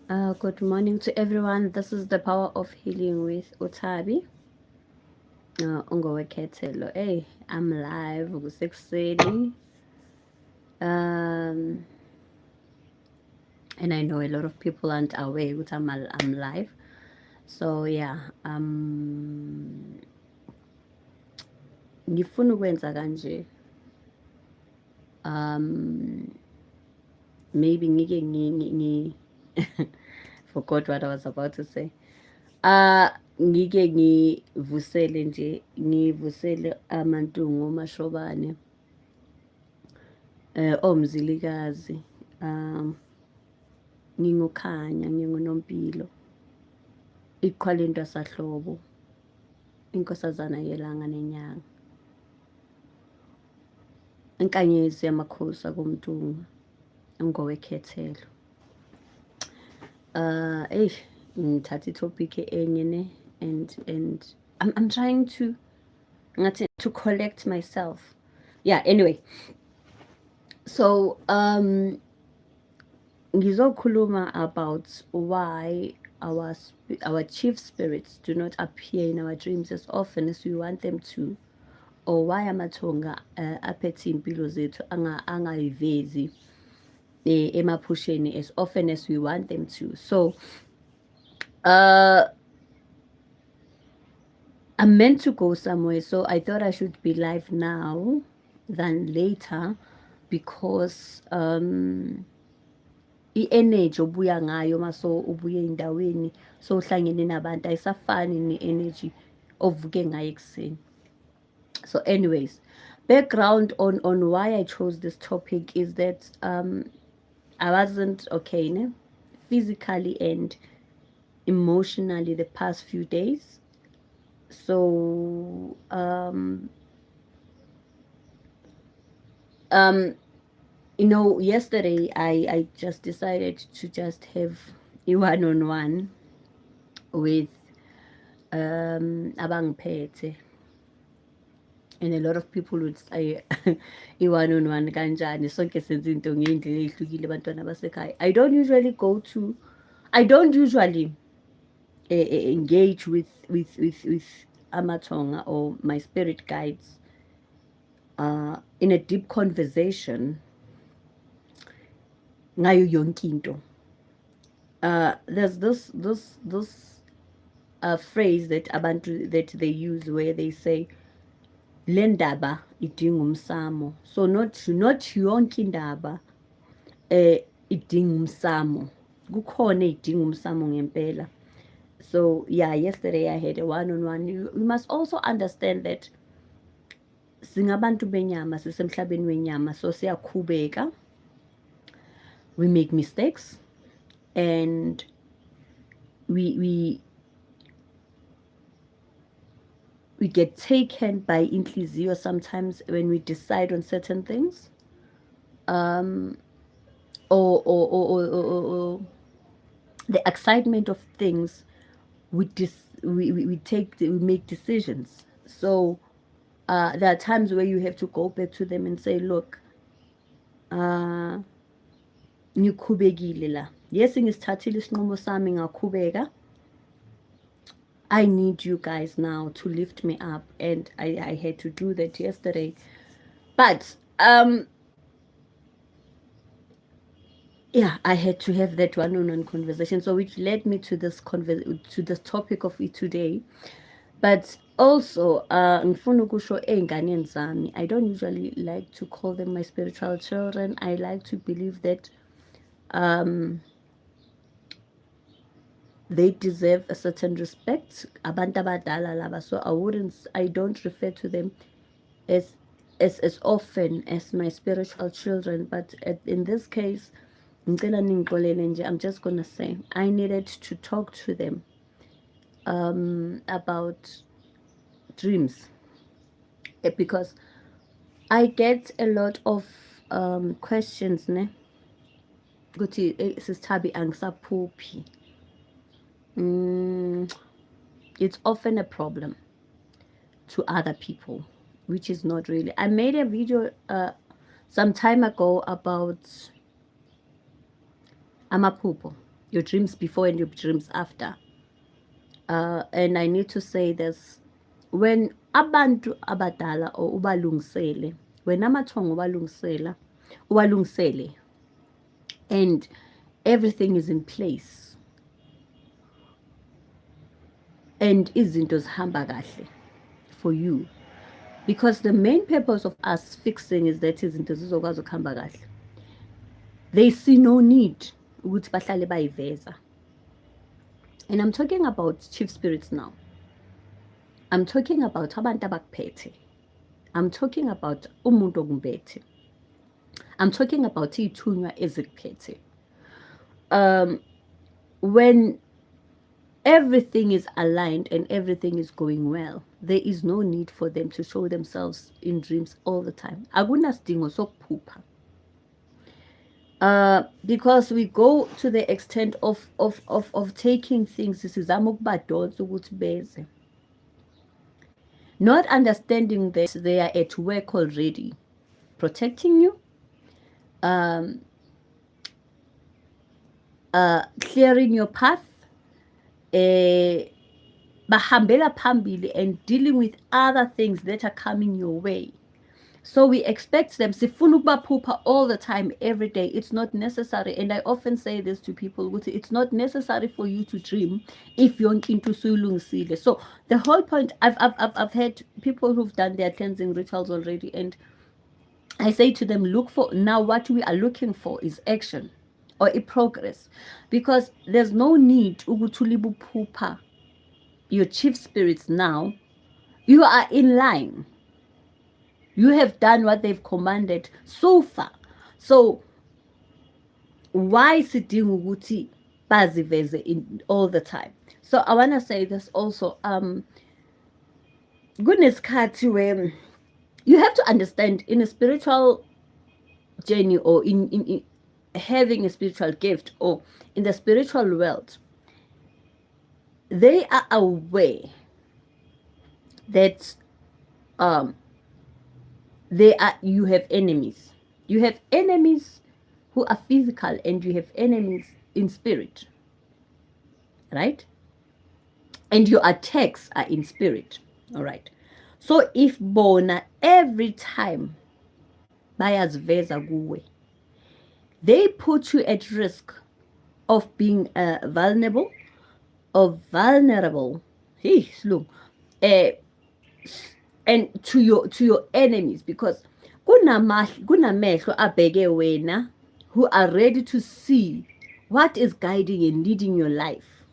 Good morning to everyone. This is the power of healing with Utabi. Ungowekethelo. Hey, I'm live kusekuseni. Um, and I know a lot of people aren't aware that I'm live. So yeah, ngifuna ukwenza kanje. Um, maybe forgot what I was about to say. Ngike ngivusele amantungu omashobane omzilikazi, um ngingukhanya, ngingunompilo, iqhwa lento sahlobo, inkosazana yelanga nenyanga, inkanyezi yamakhosi akomtunga, ungowekhethelo. Ngithatha itopic enye ne, and I'm trying to collect myself. Yeah, anyway. So ngizokhuluma about why our chief spirits do not appear in our dreams as often as we want them to, or why amathonga aphethe impilo zethu angayivezi emaphusheni as often as we want them to. So uh I'm meant to go somewhere, so I thought I should be live now than later, because i-energy obuya ngayo maso ubuye endaweni so uhlangene nabantu ayisafani ne-energy ovuke ngayo ekuseni. So anyways, background on why I chose this topic is that I wasn't okay, ne? Physically and emotionally the past few days. So yesterday I just decided to just have a one-on-one with abangiphethe, and a lot of people would say i-one-on-one kanjani, sonke senza into ngey'ndlela ey'hlukile abantwana basekhaya. I don't usually engage with amathonga or my spirit guides in a deep conversation ngayo yonke into. There's this phrase that abantu that they use where they say le ndaba idinga umsamo. So not yonke indaba idinga umsamo, kukhona idinga umsamo ngempela. So yeah, yesterday I had a one-on-one. You must also understand that singabantu benyama, sisemhlabeni wenyama, so siyakhubeka, we make mistakes, and we get taken by inhliziyo sometimes when we decide on certain things, or the excitement of things. We make decisions. So there are times where you have to go back to them and say, look, ngikhubekile la, yes, ngisithathile isinqumo sami ngakhubeka. I need you guys now to lift me up, and I had to do that yesterday. But yeah, I had to have that one-on-one conversation, so which led me to this to the topic of it today. But also ngifuna ukusho ey'nganeni zami, I don't usually like to call them my spiritual children. I like to believe that they deserve a certain respect, abantu abadala laba. So I don't refer to them as often as my spiritual children. But in this case, I'm just gonna say I needed to talk to them about dreams, because I get a lot of questions, ne, ukuthi sisithabi angisaphuphi. It's often a problem to other people, which is not really. I made a video some time ago about amaphupho. your dreams before and your dreams after. And I need to say this, when abantu abadala or ubalungisele, when amathonga ubalungisele, and everything is in place, and izinto zihamba kahle for you, because the main purpose of us fixing is that izinto zizokwazi ukuhamba kahle. They see no need ukuthi bahlale bayiveza. And I'm talking about chief spirits now. I'm talking about abantu abakuphethe. I'm talking about umuntu okumbethe. I'm talking about ithunywa ezikuphethe. When everything is aligned and everything is going well, there is no need for them to show themselves in dreams all the time. Akunasidingo sokuphupha. Because we go to the extent of taking things, sizama ukubadonsa ukuthi beze, not understanding that they are at work already, protecting you, clearing your path, bahambela phambili, and dealing with other things that are coming your way. So we expect them, sifuna ukubaphupha all the time, every day. It's not necessary. And I often say this to people, it's not necessary for you to dream if you're into suyilungisile. So the whole point, I've had people who've done their cleansing rituals already, and I say to them, look for, now what we are looking for is action or a progress, because there's no need ukutulibu pupa your chief spirits now. You are in line. You have done what they've commanded so far. So why sidinga ukuthi baziveze in all the time? So I want to say this also. Kunesikhathi where you have to understand, in a spiritual journey, or in having a spiritual gift, or in the spiritual world, they are aware that you have enemies. You have enemies who are physical, and you have enemies in spirit, right? And your attacks are in spirit. All right. So if bona every time bayaziveza kuwe, they put you at risk of being vulnerable, hey, slow, and to your enemies, because kunamehlo abheke wena, who are ready to see what is guiding and leading your life.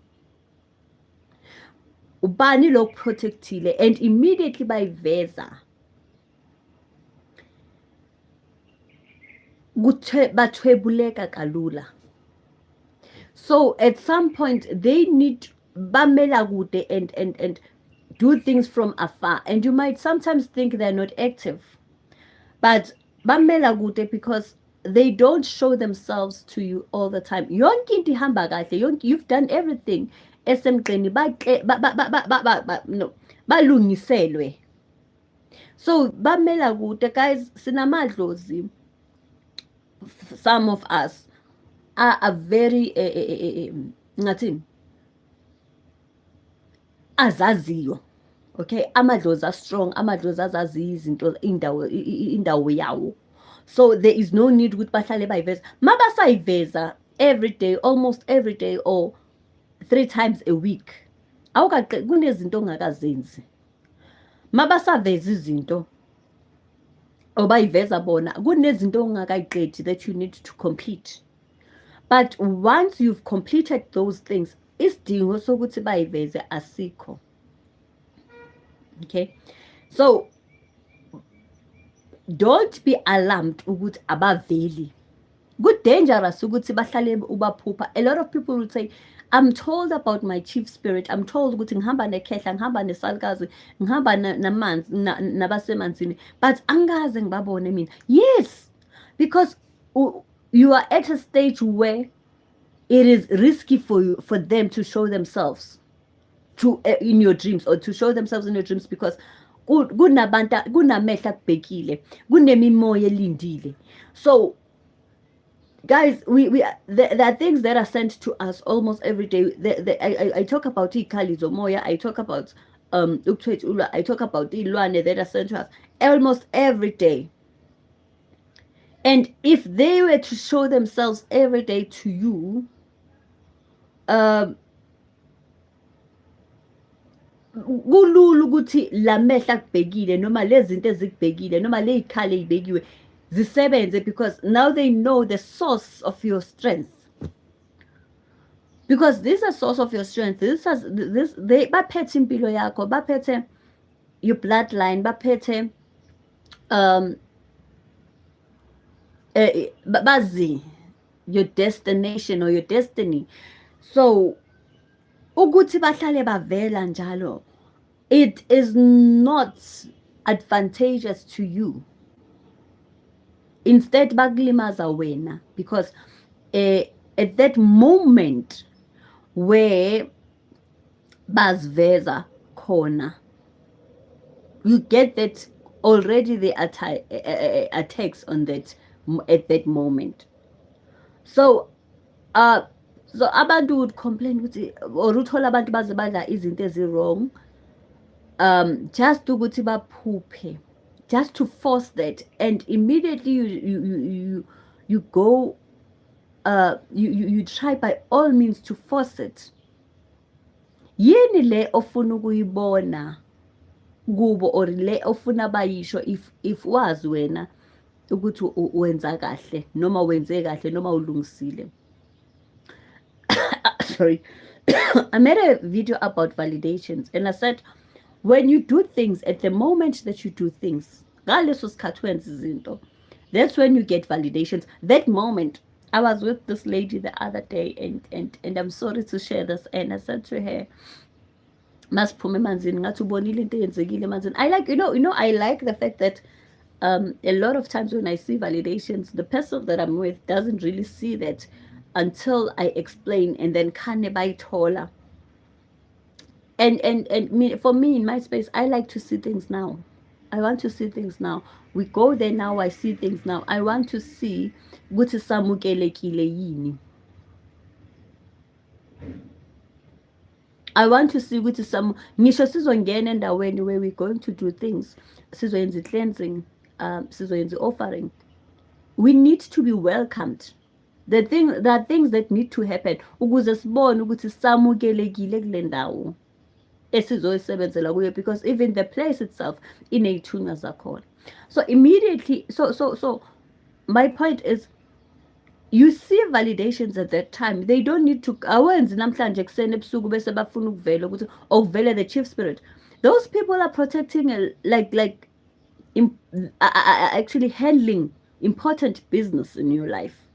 Ubani lo protectile, and immediately bayiveza bathwebuleka kalula. So at some point they need bamela kude and do things from afar, and you might sometimes think they're not active, but bamela kude because they don't show themselves to you all the time. Yonke into ihamba kahle, you've done everything esemgqeni, no, balungiselwe. So bamela kude, guys, sinamadlozi. Some of us are very ngathini azaziyo. Okay, amadlozi are strong, amadlozi azazi izinto indawo yawo. So there is no need ukuthi bahlale bayiveza. Mabasayiveza every day, almost every day, or 3 times a week, kunezinto ongakazenzi. Mabasaveza izinto obayiveza bona, kunezinto ongakayiqedi that you need to complete. But once you've completed those things, isidingo sokuthi bayiveze asikho. Okay, so don't be alarmed ukuthi abaveli. Good, dangerous ukuthi bahlale ubaphupha. A lot of people would say, I'm told about my chief spirit, I'm told ukuthi ngihamba nekhehla, ngihamba nesalukazi, ngihamba namanzi nabasemanzini, but angaze ngibabone mina. Yes, because you are at a stage where it is risky for them to show themselves in your dreams, or to show themselves in your dreams, because kunamehla kubhekile, kunemimoya elindile. So guys, there are things that are sent to us almost every day. I talk about ikhali zomoya, I talk about I talk about ilwane that are sent to us almost every day. And if they were to show themselves every day to you, um kulula ukuthi la mehla akubhekile noma lezi zinto ezikubhekile noma le ikhali ezibekiwe zisebenze, because now they know the source of your strength. Because this is a source of your strength. They baphethe impilo yakho, baphethe your bloodline, baphethe um bazi your destination or your destiny. So ukuthi bahlale bavela njalo, it is not advantageous to you. Instead bakulimaza wena, because at that moment where baziveza khona, you get that already the attacks on that at that moment. So so abantu would complain ukuthi, or uthola abantu baze badla izinto ezi-wrong, just ukuthi baphuphe, just to force that, and immediately you go you try by all means to force it. Yini le ofuna ukuyibona kubo, or le ofuna bayisho, if wazi wena ukuthi wenza kahle noma wenze kahle noma ulungisile. Sorry. I made a video about validations, and I said when you do things, at the moment that you do things, ngaleso sikhathi wenza izinto, that's when you get validations. That moment, I was with this lady the other day, and I'm sorry to share this, and I said to her, masiphume emanzini, ngathi ubonile into eyenzekile emanzini. I like, I like the fact that a lot of times when I see validations, the person that I'm with doesn't really see that until I explain, and then khane bayithola. And me, for me, in my space, I like to see things now. I want to see things now. We go there now, I see things now. I want to see ukuthi samukelekile yini. I want to see ukuthi ngisho sizongena endaweni where we're going to do things, sizoyenza cleansing, sizoyenza offering, we need to be welcomed. There are things that need to happen ukuze sibone ukuthi samukelekile kule ndawo esizoyisebenzela kuyo, because even the place itself iney'thunywa zakhona. So immediately, so my point is, you see validations at that time. They don't need to awenzi namhlanje ekuseni ebusuku bese bafuna ukuvela ukuthi okuvele the chief spirit. Those people are protecting actually handling important business in your life.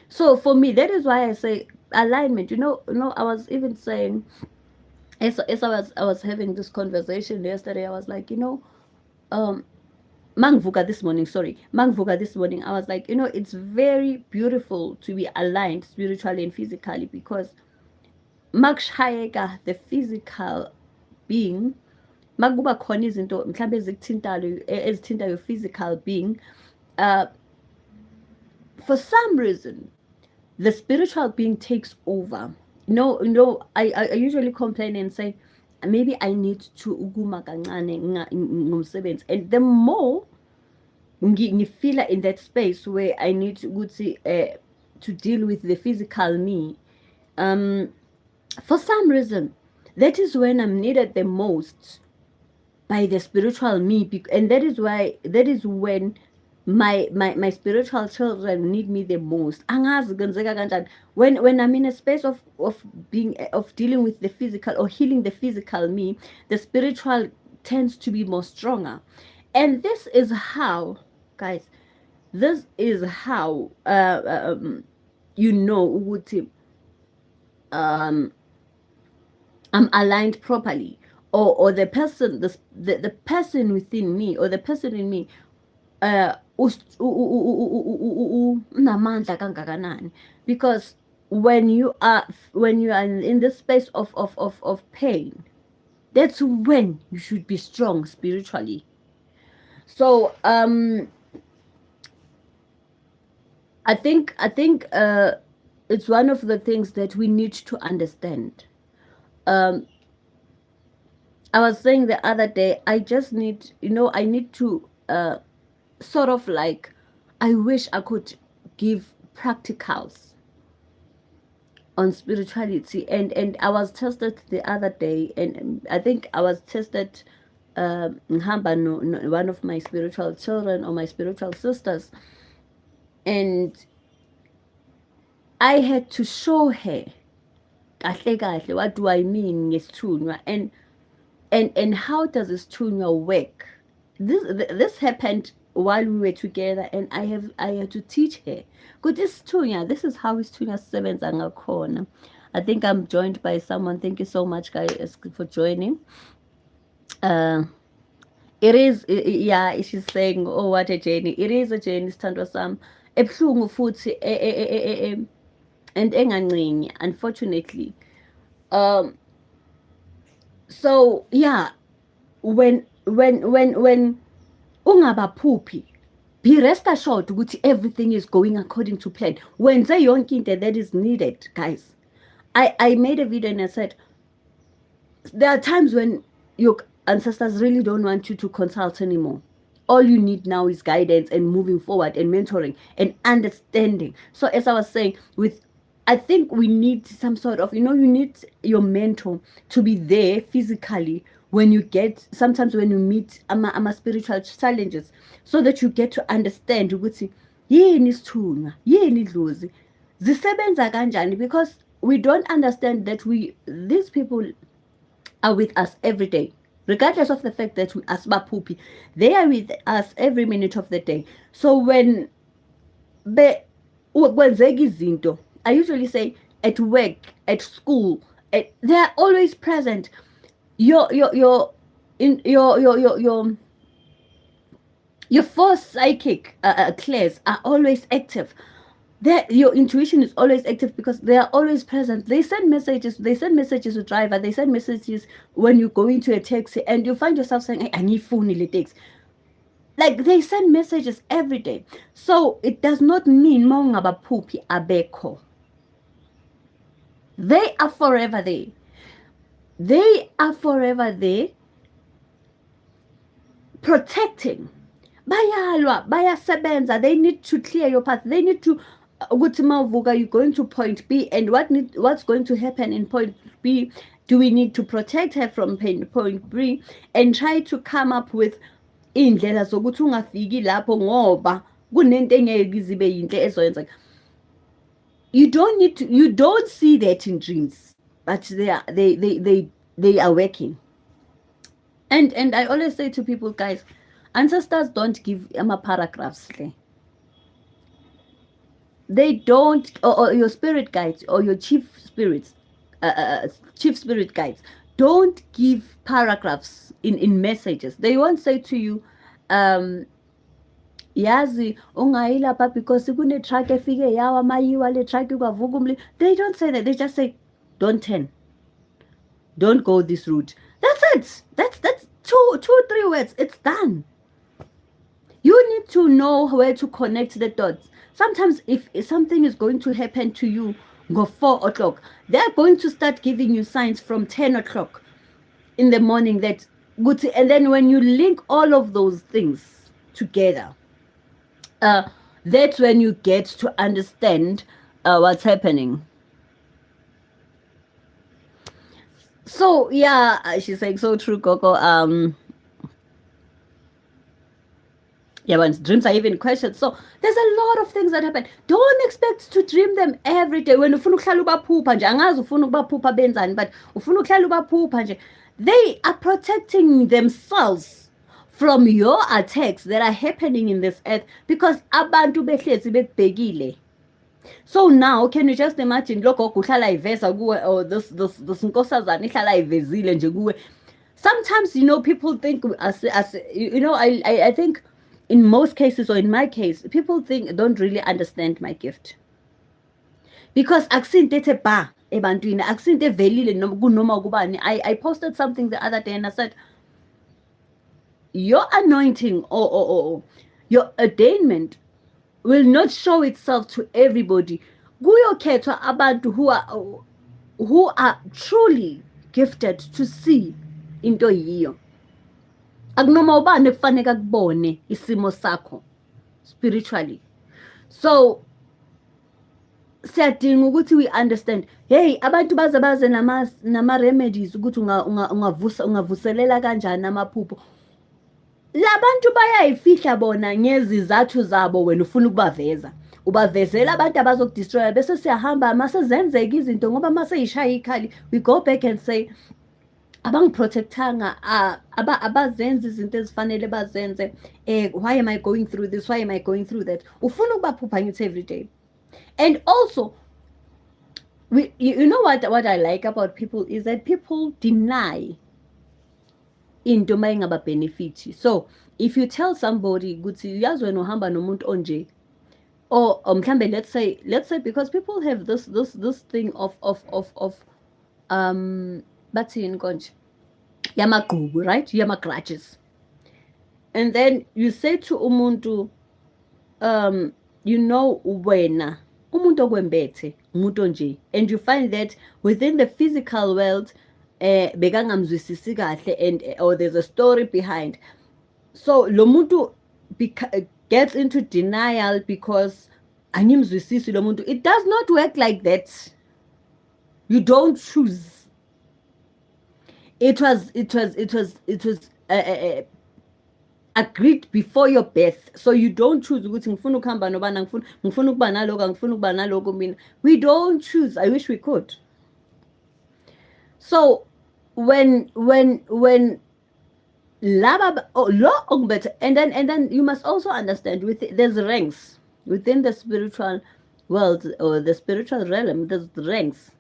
So for me, that is why I say alignment. I was even saying, as I was having this conversation yesterday, I was like, Mangvuka this morning, I was like, it's very beautiful to be aligned spiritually and physically, because makshayeka the physical being, makuba khona izinto mhlambe ezithinta your physical being, for some reason the spiritual being takes over. I usually complain and say maybe I need to ukuma kancane ngomsebenzi, and the more ngifila in that space where I need to deal with the physical me, for some reason that is when I'm needed the most by the spiritual me, and that is when my spiritual children need me the most. Angazi kwenzeka kanjani when I'm in a space of dealing with the physical or healing the physical me, the spiritual tends to be more stronger. And this is how, guys, ukuthi I'm aligned properly, or the person, the person within me, or the person in me unamandla kangakanani. Because when you are in this space of pain, that's when you should be strong spiritually. So I think it's one of the things that we need to understand. Um, I was saying the other day, I just need, I need to sort of like, I wish I could give practicals on spirituality. And I was tested the other day, and I think I was tested ngihamba one of my spiritual children or my spiritual sisters, and I had to show her kahle kahle what do I mean ngesithunywa, and how does isithunywa work. This happened while we were together, and I had to teach her ukuthi isithunywa, this is how isithunywa sisebenza ngakhona. I think I'm joined by someone. Thank you so much, guys, for joining. uh it is, yeah, she's saying, oh, what a journey. It is a journey, sithandwa sami, ebuhlungu futhi and engancinci, unfortunately. um so yeah, when ungabaphuphi, be rest assured ukuthi everything is going according to plan. Wenze yonke into that is needed, guys. I made a video and I said there are times when your ancestors really don't want you to consult anymore. All you need now is guidance and moving forward and mentoring and understanding. So as I was saying, I think we need some sort of, you need your mentor to be there physically when you get, sometimes when you meet ama spiritual challenges, so that you get to understand ukuthi yini isithunywa, yini idlozi, zisebenza kanjani, because we don't understand that these people are with us every day, regardless of the fact that we asibaphuphi. They are with us every minute of the day. So when kwenzeka izinto, I usually say at work, at school, they are always present. Your in your four psychic clairs are always active. Your intuition is always active because they are always present. They send messages. They send messages to driver. They send messages when you go into a taxi and you find yourself saying, "I need phone in the taxi." Like, they send messages every day. So it does not mean mawungabaphuphi abekho. They are forever there. They are forever there, protecting. Bayalwa, bayasebenza. They need to clear your path. They need to ukuthi mawuvuka, you're going to point B, and what's going to happen in point B? Do we need to protect her from point B and try to come up with indlela zokuthi ungafiki lapho ngoba kunento engeke izibe yinhle ezoyenza. You don't see that in dreams, but they are working. And I always say to people, guys, ancestors don't give paragraphs. They don't, or your spirit guides or your chief spirits, chief spirit guides don't give paragraphs in messages. They won't say to you, yazi ungayilapha because kune truck efike yawa mayiwa le truck kwavuka umlilo. They don't say that. They just say, don't turn, don't go this route. That's it. That's two, 3 words. It's done. You need to know where to connect the dots. Sometimes if something is going to happen to you, go 4 o'clock, they're going to start giving you signs from 10 o'clock in the morning that good. And then when you link all of those things together, that's when you get to understand what's happening. So yeah, she's saying so true, Coco. Yeah, when dreams are even questioned. So there's a lot of things that happen. Don't expect to dream them every day. When ufuna ukuhlala ubaphupha nje, angazi ufuna ukubaphupha benzani, but ufuna ukuhlala ubaphupha nje, they are protecting themselves from your attacks that are happening in this earth because abantu behlezi bekubhekile. So now, can you just imagine lokho kuhlala iveza kuwe, or this nkosazana ihlala ivezile nje kuwe. Sometimes, people think as I think in most cases, or in my case, people don't really understand my gift. Because akusinte ethe ba ebantwini, akusinte evelile kunoma kubani. I posted something the other day and I said, your anointing or your ordainment will not show itself to everybody. Kuyokhethwa abantu who are truly gifted to see into yiyo. Akunoma ubani ekufanele akubone isimo sakho spiritually. So siyadinga ukuthi we understand, hey, abantu baze nama remedies ukuthi ungavuselela kanjani amaphupho. Labantu bayayifihla bona ngezizathu zabo, wena ufuna ukubaveza. Ubavezela abantu abazokudestroya bese siyahamba masezenzeka izinto ngoba maseyishaya ikhali, we go back and say abangiprotectanga, abazenza izinto ezifanele bazenze. Why am I going through this? Why am I going through that? Ufuna ukubaphupha ngithi every day. And also, you know what I like about people is that people deny into mayingaba benefit. So if you tell somebody ukuthi uyazi wena uhamba nomuntu onje, or mhlambe let's say because people have this thing of bathini konje yamagqubu, right, yama-grudges, and then you say to umuntu you know wena umuntu okwembethe umuntu onje, and you find that within the physical world bekangamzwisisi kahle, and or there's a story behind. So lo muntu gets into denial because angimzwisisi lo muntu. It does not work like that. You don't choose. It was agreed before your birth. So you don't choose ukuthi ngifuna ukuhamba nobana, ngifuna ukuba naloko, ngifuna ukuba naloko mina. We don't choose. I wish we could. So when laba lo okubetha, and then you must also understand there's ranks within the spiritual world or the spiritual realm. There's ranks.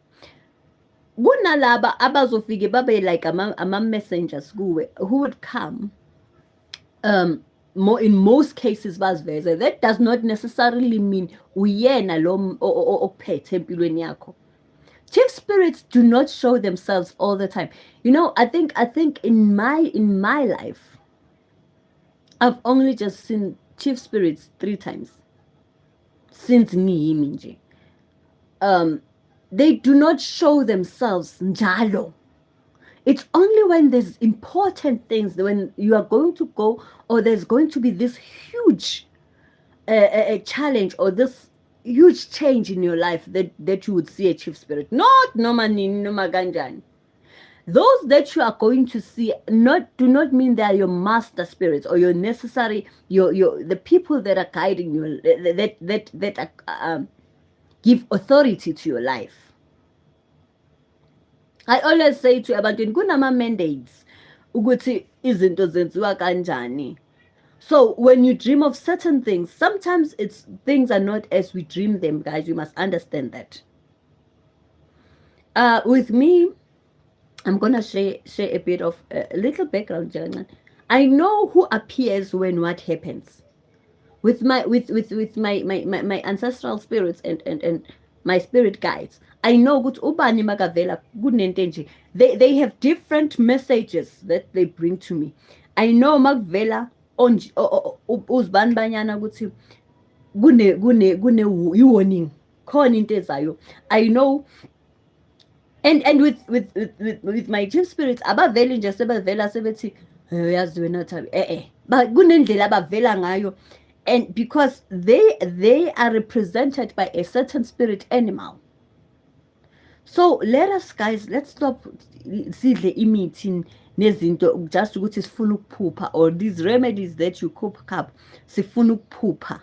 Kunalaba abazofike babe like ama messengers kuwe, who would come more in most cases basiveze. That does not necessarily mean uyena lo ophethe empilweni yakho. Chief spirits do not show themselves all the time. You know, I think in my life, I've only just seen chief spirits 3 times since ngiyimi nje. They do not show themselves njalo. It's only when there's important things, when you are going to go, or there's going to be this huge challenge, or this huge change in your life, that you would see a chief spirit. Not noma nini noma kanjani. Those that you are going to see do not mean they are your master spirits or your necessary the people that are guiding you, that give authority to your life. I always say to abantu kunama mandates ukuthi izinto zenziwa kanjani. So when you dream of certain things, sometimes things are not as we dream them, guys. You must understand that. With me, I'm gonna share a bit of a little background. I know who appears when what happens. With my ancestral spirits and my spirit guides, I know ukuthi ubani makavela kunento nje. They have different messages that they bring to me. I know makuvela uzibani banyana ukuthi kune warning khona into ezayo. I know. And with my chief spirits abaveli nje sebevela sebethi uyazi wena Thabi but kunendlela abavela ngayo, and because they are represented by a certain spirit animal. So let's stop sidle imithi nezinto just ukuthi sifuna ukuphupha, or these remedies that you cook up sifuna ukuphupha.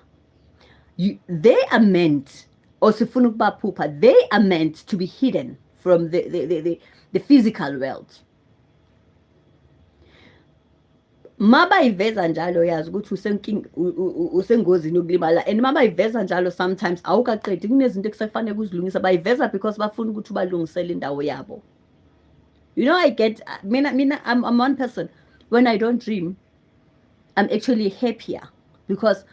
They are meant, or sifuna ukubaphupha, they are meant to be hidden from the physical world. Mabayiveza njalo yazi ukuthi usengozini yokulimala, and mabayiveza njalo sometimes awukaqedi kunezinto ekusefanele kuzilungisa, bayiveza because bafuna ukuthi ubalungisele indawo yabo. You know, I get mina I'm one person, when I don't dream I'm actually happier because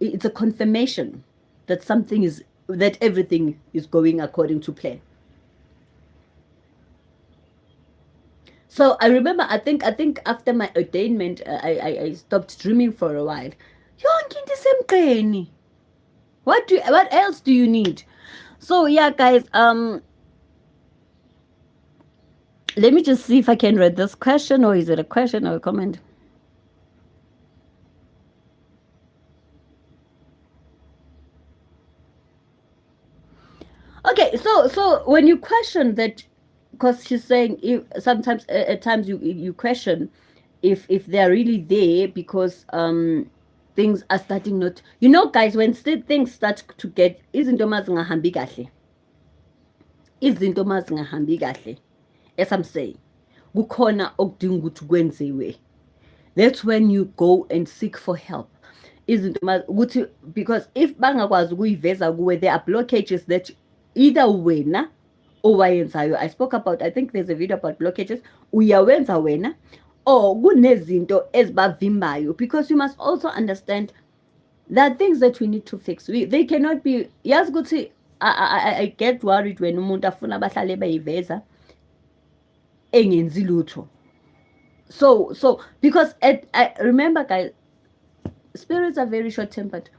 it's a confirmation that everything is going according to plan. So I remember, I think after my ordainment, I stopped dreaming for a while. Yonke into isemqeni. What else do you need? So yeah, guys, let me just see if I can read this question, or is it a question or a comment? Okay, so when you question that, because she's saying if sometimes at times you question if they're really there because things are starting not, guys, when things start to get izinto mazingahambi kahle, izinto mazingahambi kahle, as I'm saying, kukhona okudinga ukuthi kwenziwe. That's when you go and seek for help. Izinto ukuthi, because if bangakwazi ukuyiveza kuwe, there are blockages that either wena owayenzayo. I spoke about, I think there's a video about blockages, uyawenza wena, or kunezinto ezibavimbayo, because you must also understand there are things that we need to fix. They cannot be, yazi ukuthi I get worried when umuntu afuna bahlale beyiveza engenzi lutho. So because I remember, guys, spirits are very short tempered.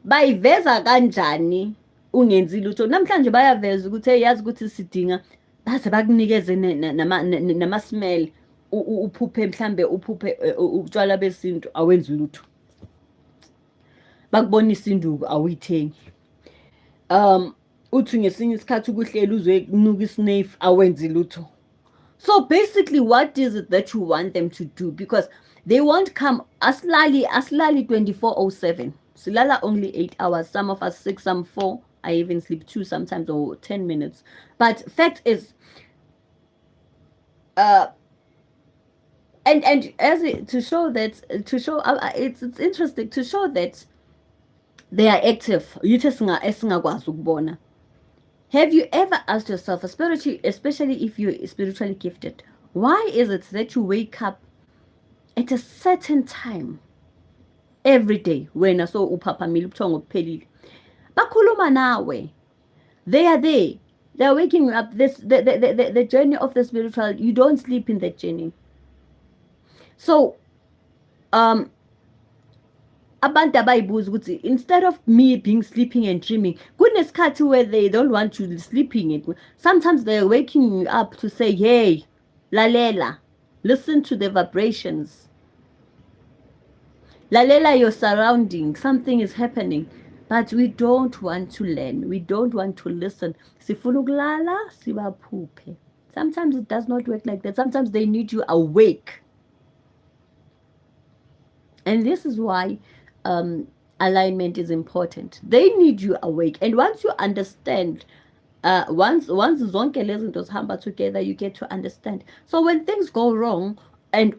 Bayiveza kanjani ungenzi lutho? Namhlanje bayaveza ukuthi hey, yazi ukuthi sidinga, base bakunikeze nama smell, uphuphe mhlambe uphuphe utshwala besintu, awenzi lutho. Bakubonisa induku awuyithengi. Uthi ngesinye isikhathi ukuhlela uzwe kunuka isnafe, awenzi lutho. So basically, what is it that you want them to do? Because they won't come. Aslali 24/7. Silala only 8 hours. Some of us 6, some 4. I even sleep 2 sometimes, or 10 minutes. But fact is, and as it, to show that, it's interesting to show that they are active. Have you ever asked yourself, especially if you're spiritually gifted, why is it that you wake up at a certain time every day? When I saw upapamile ubuthongo buphelile, bakhuluma nawe. They are there. They are waking up. The journey of the spiritual. You don't sleep in that journey. So, abantu abayibuza ukuthi instead of me being sleeping and dreaming, kunesikhathi where they don't want you sleeping. Sometimes they're waking you up to say, hey, lalela, listen to the vibrations, lalela your surroundings, something is happening. But we don't want to learn, we don't want to listen. Sifuna ukulala sibaphuphe. Sometimes it does not work like that. Sometimes they need you awake. And this is why alignment is important. They need you awake. And once you understand, once zonke lezi zinto zihamba together, you get to understand. So when things go wrong and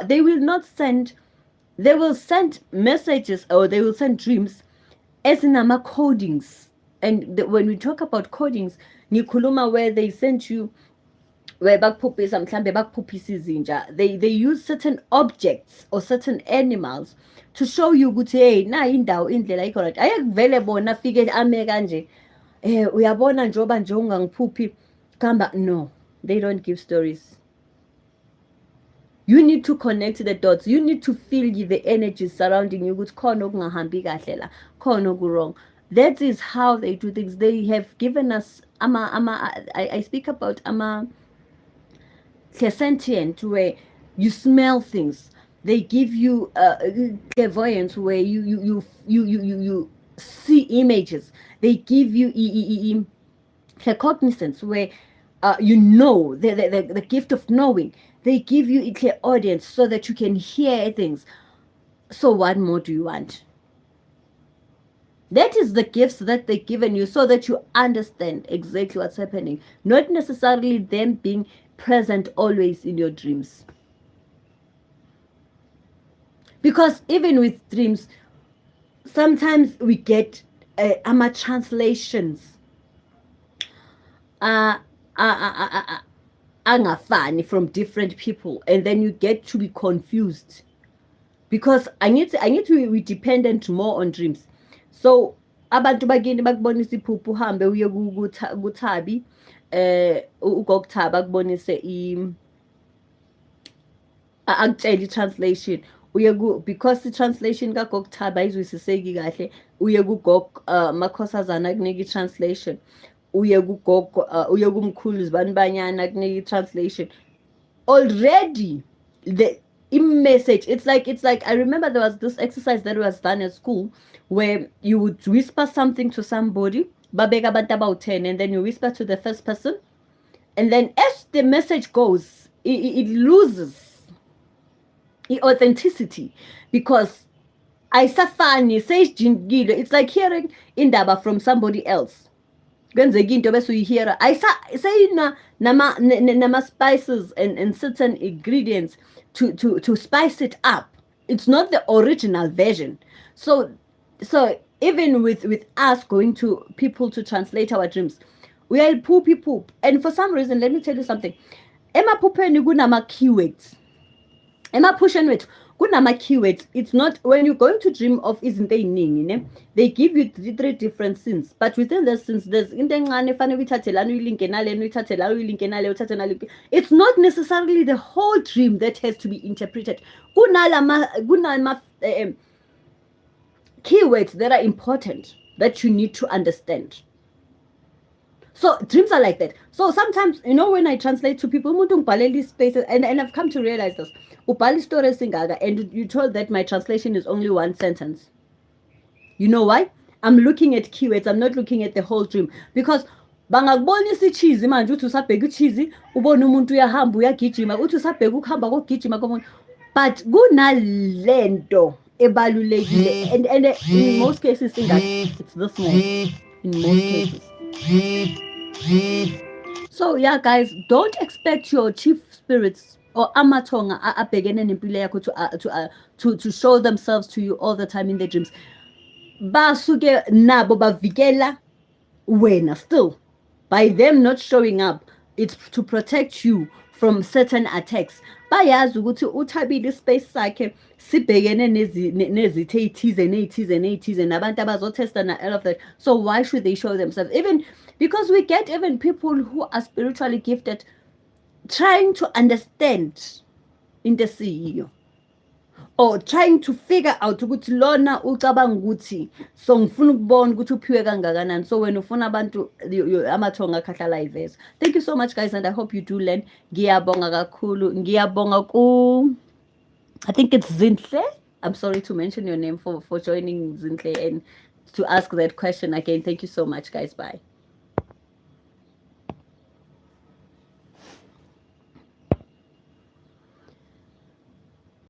they will not send, they will send messages, or they will send dreams as in codings. And when we talk about codings, nikuluma, where they sent you, where they use certain objects or certain animals to show you ukuthi hey, na indawo indlela ayikho right. Ayekuvele bona afike ame kanje, uyabona njoba nje ungangiphuphi kamba. No, they don't give stories. You need to connect the dots. You need to feel the energies surrounding you ukuthi khona okungahambi kahle la, khona oku-wrong. That is how they do things. They have given us I speak about clairsentient, where you smell things. They give you clairvoyance, where you see images. They give you claircognizance, where the gift of knowing. They give you a clairaudience so that you can hear things. So what more do you want? That is the gifts that they've given you so that you understand exactly what's happening. Not necessarily them being present always in your dreams. Because even with dreams, sometimes we get translations angafani from different people, and then you get to be confused, because I need to be dependent more on dreams. So abantu bakini bakubonisa iphupho, uhambe uye kuThabi, ugokuThaba akubonise akutshela i-translation, because i-translation kaGog Thaba ayizwisiseki kahle, uye kuGog Makhosazana akunika i-translation, uye kumkhulu Zibani Banyana akunika i-translation. Already the message, it's like I remember there was this exercise that was done at school where you would whisper something to somebody, babeka abantu abawu-10, and then you whisper to the first person, and then as the message goes, it loses authenticity because ayisafani seyijingile. It's like hearing indaba from somebody else. Kwenzeka into bese uyihera sayina nama spices and certain ingredients to spice it up. It's not the original version. So even with us going to people to translate our dreams, we are poop, and for some reason, let me tell you something, emaphusheni kunama keywords, emaphusheni wethu kunama keywords. It's not when you're going to dream of izinto eziningi ne, they give you three different scenes, but within the scenes there's into encane efanele uyithathe lana uyilinke nalena uyithathe la uyilinke nale uthathe nale. It's not necessarily the whole dream that has to be interpreted. Kunama keywords that are important that you need to understand. So dreams are like that. So sometimes, when I translate to people, umuntu ngibhalela spaces, and I've come to realize this. Ubhala story singaga, and you told that my translation is only one sentence. You know why? I'm looking at keywords. I'm not looking at the whole dream, because bangakubonisa ichizi manje uthi usabheka ichizi, ubona umuntu uyahamba uyagijima, uthi usabheka ukuhamba kokugijima komuntu, but kunalento ebalulekile, and in most cases it's this small in most cases. So yeah, guys, don't expect your chief spirits or amathonga abhekene nempilo yakho to show themselves to you all the time in their dreams. Basuke nabo bavikela wena still. By them not showing up, it's to protect you from certain attacks. Bayazi ukuthi uThabile ispace sakhe sibhekene nezithe eyithize nabantu abazotesta na all of that. So why should they show themselves? Even because we get even people who are spiritually gifted trying to understand in the CEO, or trying to figure out ukuthi lona ucabanga ukuthi so ngifuna ukubona ukuthi uphiwe kangakanani, so wena ufuna abantu amathonga akhahlala iveza. Thank you so much, guys, and I hope you do learn. Ngiyabonga kakhulu, ngiyabonga ku, I think it's Zinhle. I'm sorry to mention your name, for joining, Zinhle, and to ask that question again. Thank you so much, guys. Bye.